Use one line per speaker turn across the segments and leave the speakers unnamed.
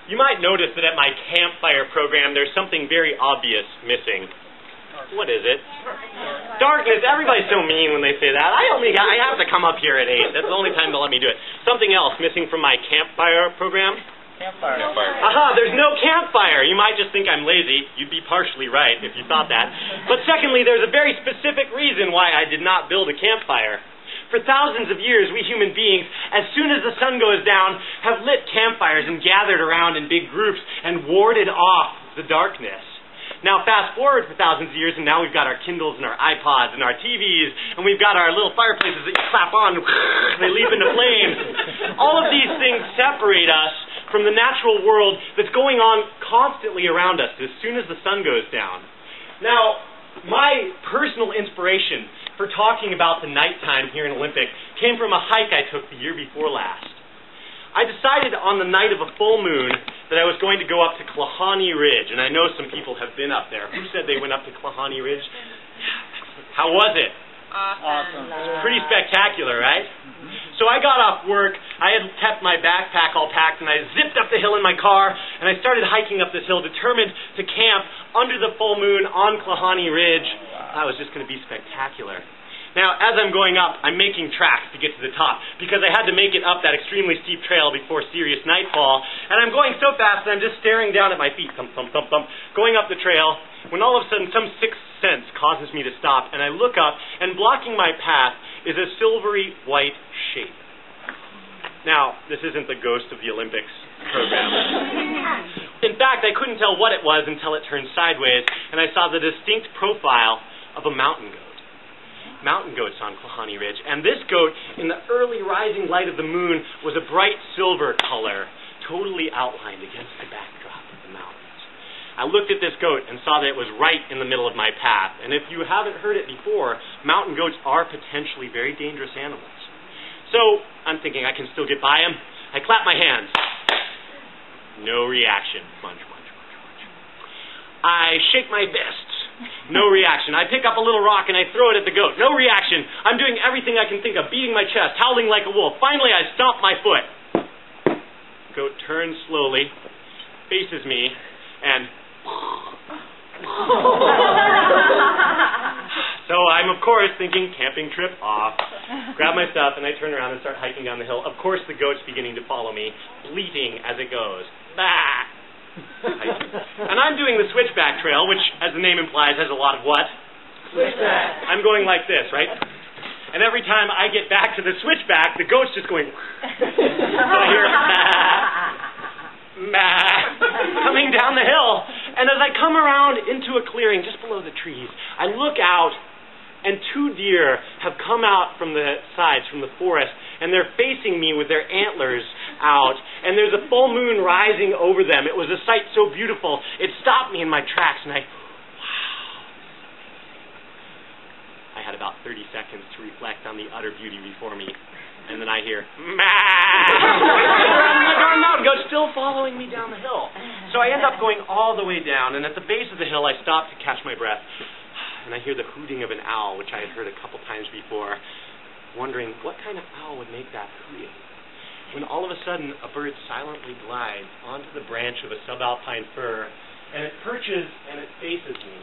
You might notice that at my campfire program, there's something very obvious missing. What is it? Darkness. Everybody's so mean when they say that. I have to come up here at 8. That's the only time they'll let me do it. Something else missing from my campfire program?
Campfire.
Aha, there's no campfire. You might just think I'm lazy. You'd be partially right if you thought that. But secondly, there's a very specific reason why I did not build a campfire. For thousands of years, we human beings, as soon as the sun goes down, have lit campfires and gathered around in big groups and warded off the darkness. Now fast forward for thousands of years, and now we've got our Kindles and our iPods and our TVs, and we've got our little fireplaces that you clap on, and they leap into flames. All of these things separate us from the natural world that's going on constantly around us as soon as the sun goes down. Now, my personal inspiration for talking about the nighttime here in Olympic came from a hike I took the year before last. I decided on the night of a full moon that I was going to go up to Klahani Ridge, and I know some people have been up there. Who said they went up to Klahani Ridge? How was it?
Awesome.
It's pretty spectacular, right? So I got off work, I had kept my backpack all packed, and I zipped up the hill in my car, and I started hiking up this hill, determined to camp under the full moon on Klahani Ridge. That was just going to be spectacular. Now, as I'm going up, I'm making tracks to get to the top, because I had to make it up that extremely steep trail before serious nightfall, and I'm going so fast that I'm just staring down at my feet, thump, thump, thump, thump, going up the trail, when all of a sudden some sixth sense causes me to stop, and I look up, and blocking my path is a silvery white shape. Now, this isn't the ghost of the Olympics program. In fact, I couldn't tell what it was until it turned sideways, and I saw the distinct profile of a mountain goat. Mountain goats on Klahani Ridge, and this goat, in the early rising light of the moon, was a bright silver color, totally outlined against the backdrop of the mountains. I looked at this goat and saw that it was right in the middle of my path, and if you haven't heard it before, mountain goats are potentially very dangerous animals. So, I'm thinking I can still get by him. I clap my hands. No reaction. Munch, munch, munch, munch. I shake my fists. No reaction. I pick up a little rock and I throw it at the goat. No reaction. I'm doing everything I can think of, beating my chest, howling like a wolf. Finally, I stomp my foot. Goat turns slowly, faces me, and... So I'm, of course, thinking, camping trip off. Grab my stuff and I turn around and start hiking down the hill. Of course, the goat's beginning to follow me, bleating as it goes. Bah! And I'm doing the switchback trail, which, as the name implies, has a lot of what?
Switchback.
I'm going like this, right? And every time I get back to the switchback, the goat's just going... So I hear coming down the hill. And as I come around into a clearing just below the trees, I look out, and 2 deer have come out from the sides, from the forest, and they're facing me with their antlers out, and there's a full moon rising over them. It was a sight so beautiful, it stopped me in my tracks, and I had about 30 seconds to reflect on the utter beauty before me, and then I hear, the mountain goat's still following me down the hill. So I end up going all the way down, and at the base of the hill, I stop to catch my breath, and I hear the hooting of an owl, which I had heard a couple times before, wondering what kind of owl would make that hooting. When all of a sudden, a bird silently glides onto the branch of a subalpine fir, and it perches and it faces me.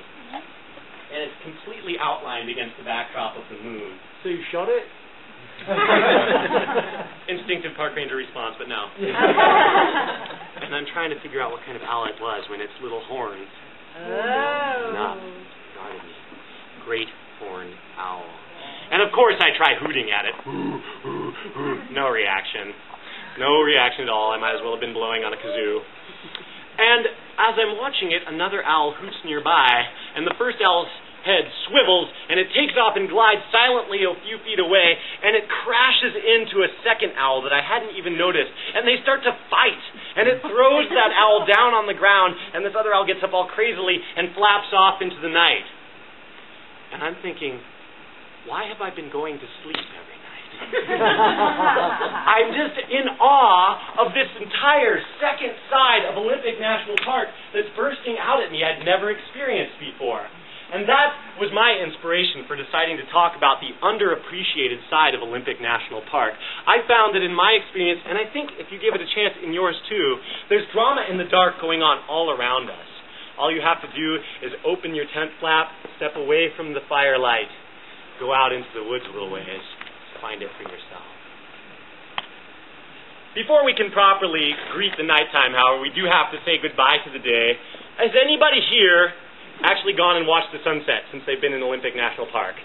And it's completely outlined against the backdrop of the moon.
So you shot it?
Instinctive park ranger response, but no. And I'm trying to figure out what kind of owl it was when its little horns guarded me. Great horned owl. And of course I try hooting at it. No reaction. No reaction at all. I might as well have been blowing on a kazoo. And as I'm watching it, another owl hoots nearby, and the first owl's head swivels, and it takes off and glides silently a few feet away, and it crashes into a second owl that I hadn't even noticed, and they start to fight, and it throws that owl down on the ground, and this other owl gets up all crazily and flaps off into the night. And I'm thinking, why have I been going to sleep every night? I'm just in awe of this entire second side of Olympic National Park that's bursting out at me I'd never experienced before. And that was my inspiration for deciding to talk about the underappreciated side of Olympic National Park. I found that in my experience, and I think if you give it a chance in yours too, there's drama in the dark going on all around us. All you have to do is open your tent flap, step away from the firelight, go out into the woods a little ways, find it for yourself. Before we can properly greet the nighttime, however, we do have to say goodbye to the day. Has anybody here actually gone and watched the sunset since they've been in Olympic National Park?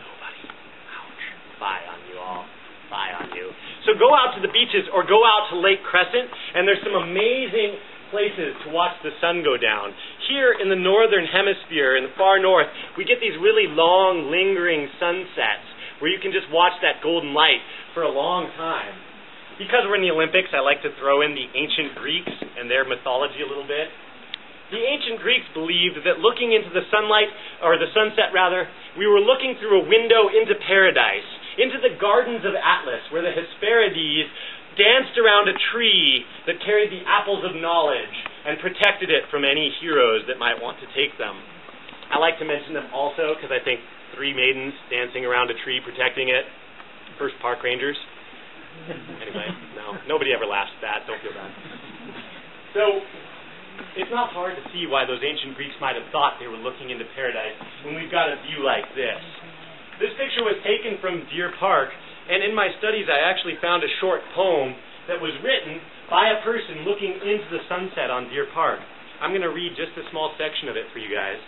Nobody. Ouch. Bye on you all. Bye on you. So go out to the beaches or go out to Lake Crescent, and there's some amazing places to watch the sun go down. Here in the northern hemisphere, in the far north, we get these really long, lingering sunsets where you can just watch that golden light for a long time. Because we're in the Olympics, I like to throw in the ancient Greeks and their mythology a little bit. The ancient Greeks believed that looking into the sunlight, or the sunset rather, we were looking through a window into paradise, into the gardens of Atlas, where the Hesperides danced around a tree that carried the apples of knowledge and protected it from any heroes that might want to take them. I like to mention them also because I think 3 maidens dancing around a tree protecting it. First park rangers. Anyway, no, nobody ever laughs at that. Don't feel bad. So, it's not hard to see why those ancient Greeks might have thought they were looking into paradise when we've got a view like this. This picture was taken from Deer Park, and in my studies I actually found a short poem that was written by a person looking into the sunset on Deer Park. I'm going to read just a small section of it for you guys.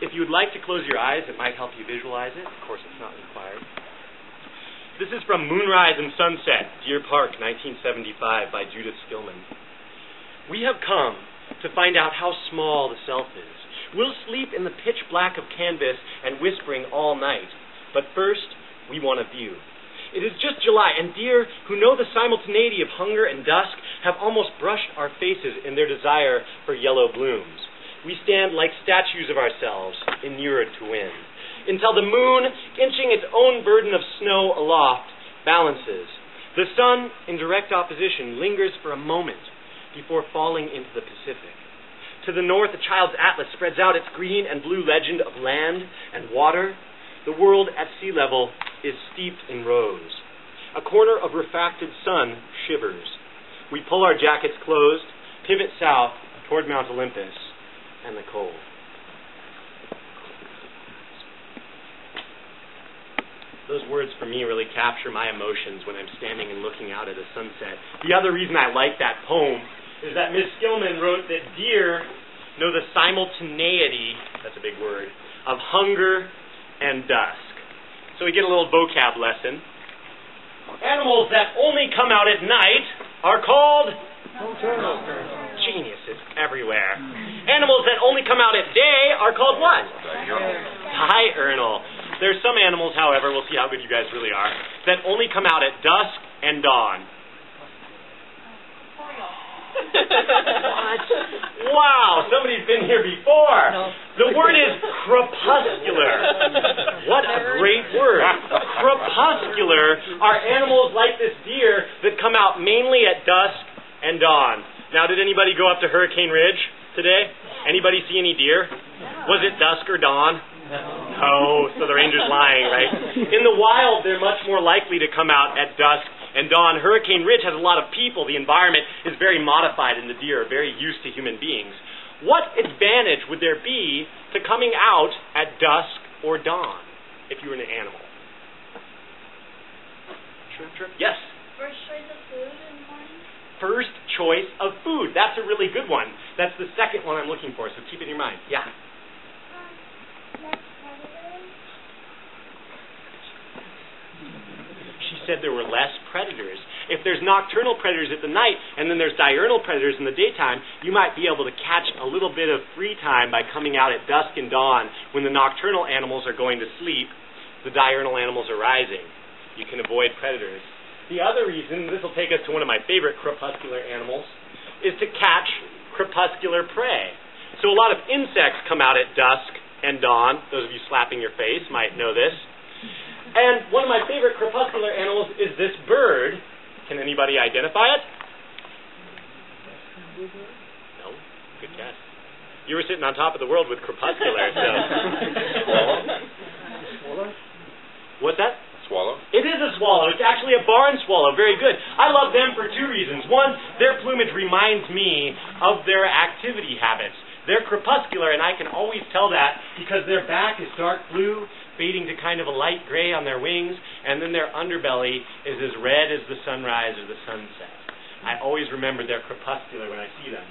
If you would like to close your eyes, it might help you visualize it. Of course, it's not required. This is from Moonrise and Sunset, Deer Park, 1975, by Judith Skillman. We have come to find out how small the self is. We'll sleep in the pitch black of canvas and whispering all night. But first, we want a view. It is just July, and deer who know the simultaneity of hunger and dusk have almost brushed our faces in their desire for yellow blooms. We stand like statues of ourselves, inured to wind, until the moon, inching its own burden of snow aloft, balances. The sun, in direct opposition, lingers for a moment before falling into the Pacific. To the north, the child's atlas spreads out its green and blue legend of land and water. The world at sea level is steeped in rose. A corner of refracted sun shivers. We pull our jackets closed, pivot south toward Mount Olympus and the cold. Those words for me really capture my emotions when I'm standing and looking out at a sunset. The other reason I like that poem is that Ms. Skillman wrote that deer know the simultaneity, that's a big word, of hunger and dusk. So we get a little vocab lesson. Animals that only come out at night are called
Nocturnal.
geniuses everywhere. Animals that only come out at day are called what? Diurnal. There's some animals, however, we'll see how good you guys really are, that only come out at dusk and dawn. What? Wow, somebody's been here before. No. The word is crepuscular. What a great word. Crepuscular are animals like this deer that come out mainly at dusk and dawn. Now, did anybody go up to Hurricane Ridge today? Anybody see any deer? Was it dusk or dawn? No, so the ranger's lying, right? In the wild, they're much more likely to come out at dusk and dawn. Hurricane Ridge has a lot of people. The environment is very modified, and the deer are very used to human beings. What advantage would there be to coming out at dusk or dawn if you were an animal? Sure. Yes?
First choice of food in the morning?
First choice of food. That's a really good one. That's the second one I'm looking for, so keep it in your mind. Yeah?
Less predators?
She said there were less predators. If there's nocturnal predators at the night and then there's diurnal predators in the daytime, you might be able to catch a little bit of free time by coming out at dusk and dawn when the nocturnal animals are going to sleep, the diurnal animals are rising. You can avoid predators. The other reason, this will take us to one of my favorite crepuscular animals, is to catch crepuscular prey. So a lot of insects come out at dusk and dawn. Those of you slapping your face might know this. And one of my favorite crepuscular animals is this bird. Can anybody identify it? No? Good guess. You were sitting on top of the world with Crepuscular, so.
Swallow?
What's that?
Swallow?
It is a swallow. It's actually a barn swallow. Very good. I love them for two reasons. One, their plumage reminds me of their activity habits. They're crepuscular, and I can always tell that because their back is dark blue, fading to kind of a light gray on their wings, and then their underbelly is as red as the sunrise or the sunset. I always remember they're crepuscular when I see them.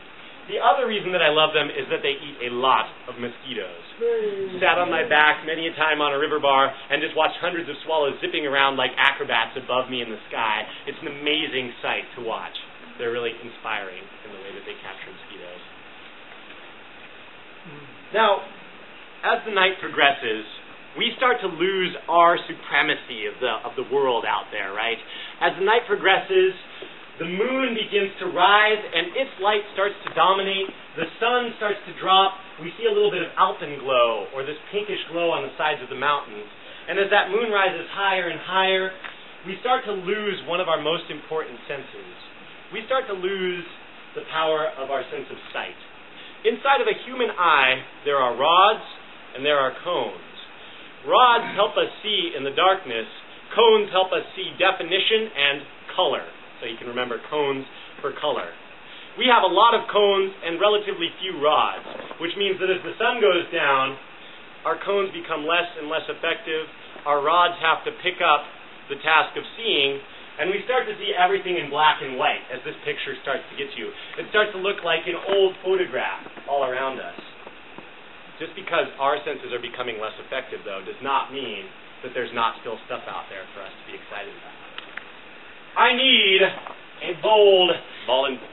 The other reason that I love them is that they eat a lot of mosquitoes. Sat on my back many a time on a river bar and just watched hundreds of swallows zipping around like acrobats above me in the sky. It's an amazing sight to watch. They're really inspiring in the way that they capture mosquitoes. Now, as the night progresses, we start to lose our supremacy of the world out there, right? As the night progresses, the moon begins to rise and its light starts to dominate. The sun starts to drop. We see a little bit of alpenglow, or this pinkish glow on the sides of the mountains. And as that moon rises higher and higher, we start to lose one of our most important senses. We start to lose the power of our sense of sight. Inside of a human eye, there are rods and there are cones. Rods help us see in the darkness. Cones help us see definition and color. So you can remember cones for color. We have a lot of cones and relatively few rods, which means that as the sun goes down, our cones become less and less effective. Our rods have to pick up the task of seeing, and we start to see everything in black and white as this picture starts to get you. It starts to look like an old photograph all around us. Just because our senses are becoming less effective, though, does not mean that there's not still stuff out there for us to be excited about. I need a bold volunteer.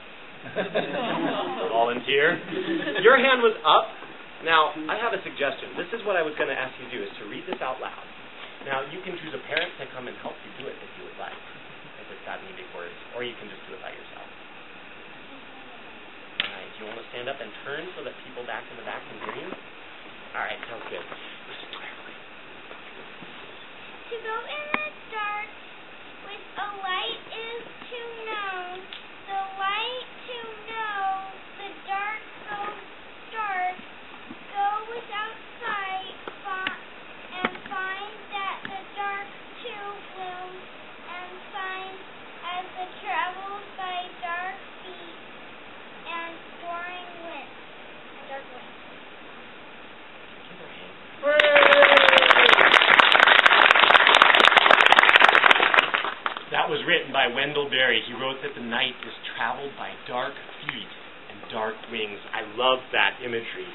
Your hand was up. Now, I have a suggestion. This is what I was going to ask you to do, is to read this out loud. Now, you can choose a parent to come and help you do it if you would like, if it's got any big words, or you can just do it by yourself. All right, do you want to stand up and turn so that people back in the back can hear you? All right, sounds good. Listen clearly.
To go in the dark with a light is to know. The light to know. The dark goes dark. Go without sight and find that the dark too blooms and find as it travels by dark feet and roaring wind. Dark wind.
That was written by Wendell Berry. He wrote that the night is traveled by dark feet and dark wings. I love that imagery.